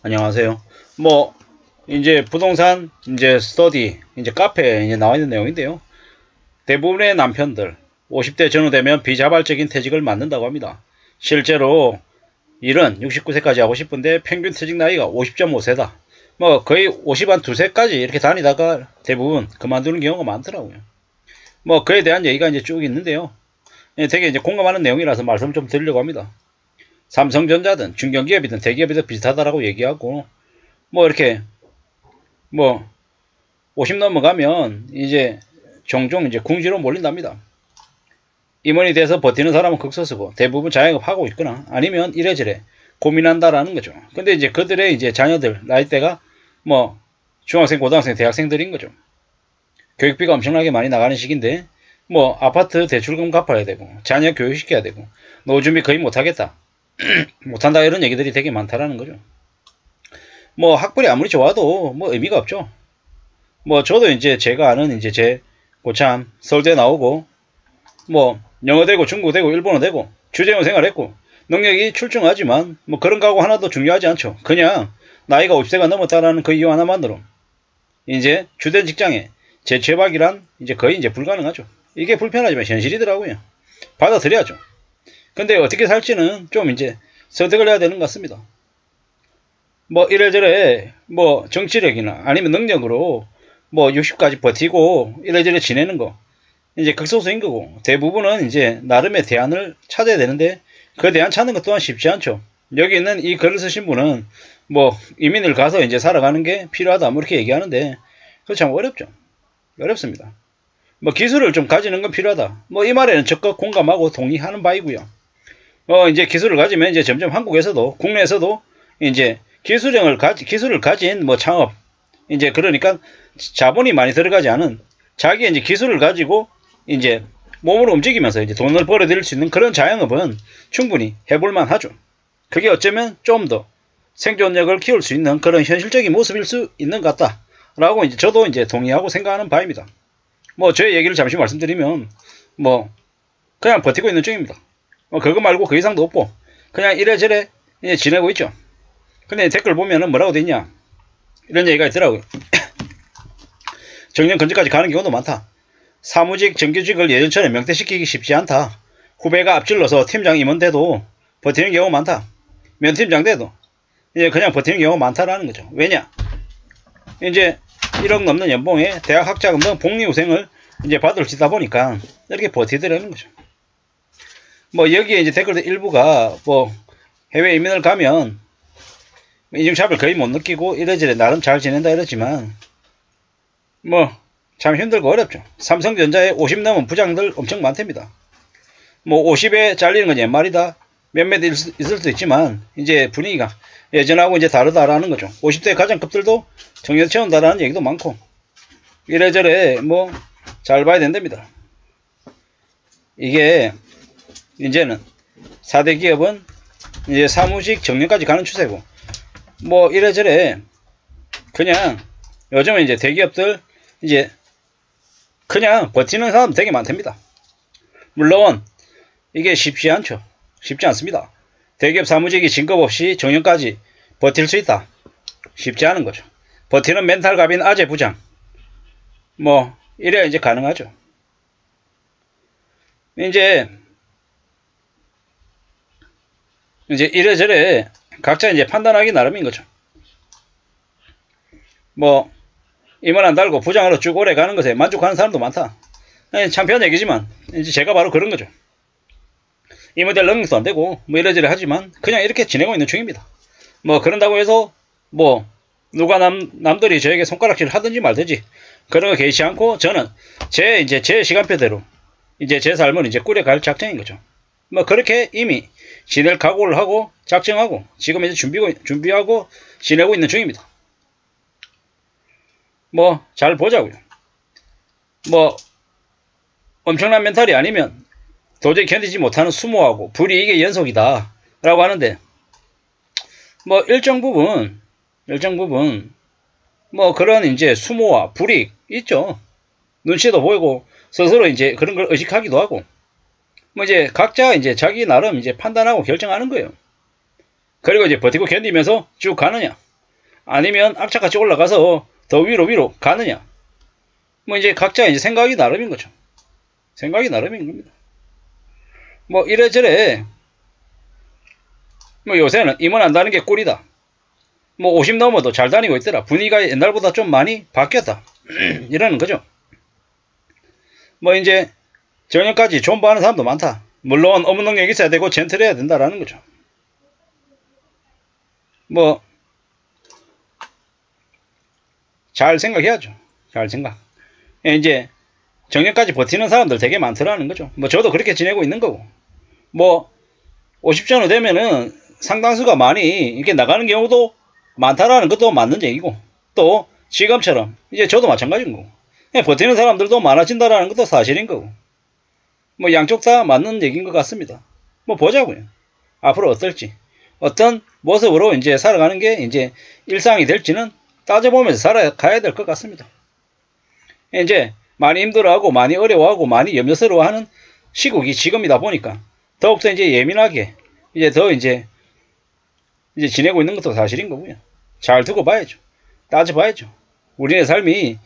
안녕하세요. 이제 부동산, 이제 스터디, 이제 카페에 이제 나와 있는 내용인데요. 대부분의 남편들, 50대 전후 되면 비자발적인 퇴직을 맞는다고 합니다. 실제로 일은 69세까지 하고 싶은데 평균 퇴직 나이가 50.5세다. 거의 50 한 두세까지 이렇게 다니다가 대부분 그만두는 경우가 많더라고요. 그에 대한 얘기가 이제 쭉 있는데요. 되게 이제 공감하는 내용이라서 말씀 좀 드리려고 합니다. 삼성전자든 중견기업이든 대기업이든 비슷하다라고 얘기하고, 이렇게, 뭐, 50 넘어가면 이제 종종 이제 궁지로 몰린답니다. 임원이 돼서 버티는 사람은 극소수고 대부분 자영업 하고 있거나 아니면 이래저래 고민한다라는 거죠. 근데 이제 그들의 이제 자녀들 나이대가 중학생, 고등학생, 대학생들인 거죠. 교육비가 엄청나게 많이 나가는 시기인데 아파트 대출금 갚아야 되고 자녀 교육시켜야 되고 노후 준비 거의 못하겠다. 못한다 이런 얘기들이 되게 많다라는 거죠. 학벌이 아무리 좋아도 의미가 없죠. 저도 이제 제가 아는 이제 제 고참 서울대 나오고 영어 되고 중국어 되고 일본어 되고 주재원 생활했고 능력이 출중하지만 그런 거하고 하나도 중요하지 않죠. 그냥 나이가 50세가 넘었다라는 그 이유 하나만으로 이제 주된 직장에 재취업하기란 이제 거의 이제 불가능하죠. 이게 불편하지만 현실이더라고요. 받아들여야죠. 근데 어떻게 살지는 좀 이제 선택을 해야 되는 것 같습니다. 이래저래 정치력이나 아니면 능력으로 60까지 버티고 이래저래 지내는 거 이제 극소수인 거고 대부분은 이제 나름의 대안을 찾아야 되는데 그 대안 찾는 것 또한 쉽지 않죠. 여기 있는 이 글을 쓰신 분은 이민을 가서 이제 살아가는 게 필요하다 이렇게 얘기하는데 그거 참 어렵죠. 어렵습니다. 기술을 좀 가지는 건 필요하다. 이 말에는 적극 공감하고 동의하는 바이고요. 이제 기술을 가지면 이제 점점 한국에서도 국내에서도 이제 기술을 가진 창업 이제 그러니까 자본이 많이 들어가지 않은 자기의 이제 기술을 가지고 이제 몸으로 움직이면서 이제 돈을 벌어들일 수 있는 그런 자영업은 충분히 해볼만 하죠. 그게 어쩌면 좀 더 생존력을 키울 수 있는 그런 현실적인 모습일 수 있는 것 같다라고 이제 저도 이제 동의하고 생각하는 바입니다. 저의 얘기를 잠시 말씀드리면 그냥 버티고 있는 중입니다. 그거 말고 그 이상도 없고 그냥 이래저래 이제 지내고 있죠. 근데 댓글 보면은 뭐라고 돼 있냐 이런 얘기가 있더라고요. 정년 근처까지 가는 경우도 많다. 사무직 정규직을 예전처럼 명퇴시키기 쉽지 않다. 후배가 앞질러서 팀장 임원 돼도 버티는 경우가 많다. 면팀장 돼도 이제 그냥 버티는 경우가 많다라는 거죠. 왜냐 이제 1억 넘는 연봉에 대학 학자금 등 복리후생을 이제 받을 수 있다 보니까 이렇게 버티더라는 거죠. 여기에 이제 댓글들 일부가 해외 이민을 가면 인종차별 거의 못 느끼고 이래저래 나름 잘 지낸다 이러지만 참 힘들고 어렵죠. 삼성전자에 50 넘은 부장들 엄청 많답니다. 50에 잘리는 건 옛말이다. 몇몇 있을 수도 있지만 이제 분위기가 예전하고 이제 다르다라는 거죠. 50대 가장급들도 정년 채운다라는 얘기도 많고 이래저래 잘 봐야 된답니다. 이게 이제는 4대 기업은 이제 사무직 정년까지 가는 추세고 이래저래 그냥 요즘은 이제 대기업들 이제 그냥 버티는 사람 되게 많답니다. 물론 이게 쉽지 않죠. 쉽지 않습니다. 대기업 사무직이 진급 없이 정년까지 버틸 수 있다. 쉽지 않은 거죠. 버티는 멘탈 갑인 아재 부장 이래야 이제 가능하죠. 이제 이래저래 각자 이제 판단하기 나름인 거죠. 임원 안 달고 부장으로 쭉 오래 가는 것에 만족하는 사람도 많다. 참편한 얘기지만 이제 제가 바로 그런 거죠. 임원 될 능력도 안 되고 이래저래 하지만 그냥 이렇게 지내고 있는 중입니다. 그런다고 해서 누가 남들이 저에게 손가락질 하든지 말든지 그런 거 개의치 않고 저는 제 시간표대로 이제 제 삶을 이제 꾸려갈 작정인 거죠. 그렇게 이미 지낼 각오를 하고 작정하고 지금 이제 준비하고 지내고 있는 중입니다. 잘 보자고요. 엄청난 멘탈이 아니면 도저히 견디지 못하는 수모하고 불이익의 연속이다 라고 하는데 일정 부분 그런 이제 수모와 불이익 있죠. 눈치도 보이고 스스로 이제 그런 걸 의식하기도 하고 이제 각자 이제 자기 나름 이제 판단하고 결정하는 거예요. 그리고 이제 버티고 견디면서 쭉 가느냐 아니면 악착같이 올라가서 더 위로 가느냐. 뭐 이제 각자 이제 생각이 나름인 거죠. 생각이 나름인 겁니다. 뭐 이래저래 뭐 요새는 임원한다는 게 꿀이다. 뭐 50 넘어도 잘 다니고 있더라. 분위기가 옛날보다 좀 많이 바뀌었다. 이러는 거죠. 뭐 이제 정년까지 존버하는 사람도 많다. 물론 업무 능력이 있어야 되고 젠틀해야 된다라는 거죠. 뭐 잘 생각해야죠. 잘 생각. 이제 정년까지 버티는 사람들 되게 많더라는 거죠. 뭐 저도 그렇게 지내고 있는 거고. 뭐 50 전후 되면은 상당수가 많이 이렇게 나가는 경우도 많다라는 것도 맞는 얘기고, 또 지금처럼 이제 저도 마찬가지인 거고, 버티는 사람들도 많아진다라는 것도 사실인 거고, 뭐 양쪽 다 맞는 얘기인 것 같습니다. 뭐 보자고요. 앞으로 어떨지, 어떤 모습으로 이제 살아가는 게 이제 일상이 될지는 따져보면서 살아가야 될 것 같습니다. 이제 많이 힘들어하고 많이 어려워하고 많이 염려스러워하는 시국이 지금이다 보니까 더욱더 이제 예민하게 이제 더 이제 지내고 있는 것도 사실인 거고요. 잘 두고 봐야죠. 따져봐야죠. 우리의 삶이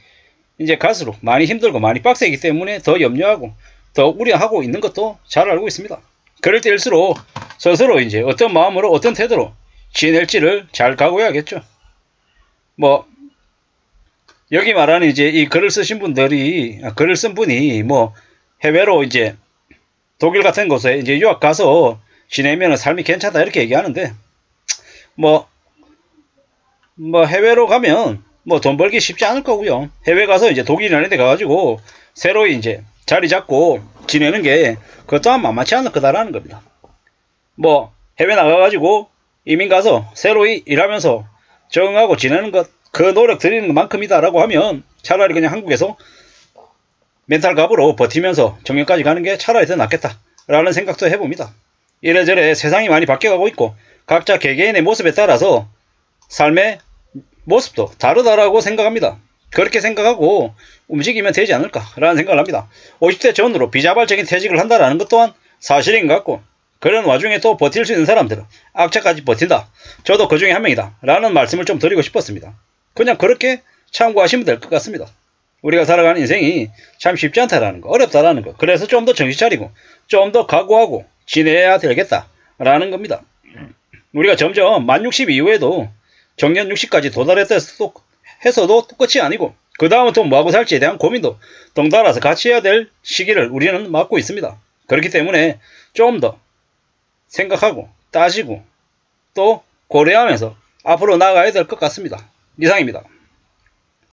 이제 갈수록 많이 힘들고 많이 빡세기 때문에 더 염려하고 더 우려하고 있는 것도 잘 알고 있습니다. 그럴 때일수록 스스로 이제 어떤 마음으로 어떤 태도로 지낼지를 잘 각오해야겠죠. 뭐 여기 말하는 이제 이 글을 쓰신 분들이, 글을 쓴 분이 뭐 해외로 이제 독일 같은 곳에 이제 유학 가서 지내면 삶이 괜찮다 이렇게 얘기하는데, 뭐 해외로 가면 뭐 돈 벌기 쉽지 않을 거고요. 해외 가서 이제 독일이나 이런 데 가가지고 새로 이제 자리 잡고 지내는 게 그것 또한 만만치 않을 거다라는 겁니다. 뭐 해외 나가가지고 이민 가서 새로 일하면서 적응하고 지내는 것, 그 노력 들이는 것만큼이다라고 하면 차라리 그냥 한국에서 멘탈 갑으로 버티면서 정년까지 가는 게 차라리 더 낫겠다라는 생각도 해봅니다. 이래저래 세상이 많이 바뀌어가고 있고 각자 개개인의 모습에 따라서 삶의 모습도 다르다라고 생각합니다. 그렇게 생각하고 움직이면 되지 않을까라는 생각을 합니다. 50대 전후로 비자발적인 퇴직을 한다라는 것 또한 사실인 것 같고, 그런 와중에 또 버틸 수 있는 사람들은 악착까지 버틴다. 저도 그 중에 한 명이다. 라는 말씀을 좀 드리고 싶었습니다. 그냥 그렇게 참고하시면 될 것 같습니다. 우리가 살아가는 인생이 참 쉽지 않다라는 거, 어렵다라는 거. 그래서 좀 더 정신 차리고 좀 더 각오하고 지내야 되겠다라는 겁니다. 우리가 점점 만 60 이후에도 정년 60까지 도달했다 해서도 끝이 아니고, 그 다음은 또 뭐하고 살지에 대한 고민도 덩달아서 같이 해야 될 시기를 우리는 맞고 있습니다. 그렇기 때문에 좀 더 생각하고 따지고 또 고려하면서 앞으로 나아가야 될 것 같습니다. 이상입니다.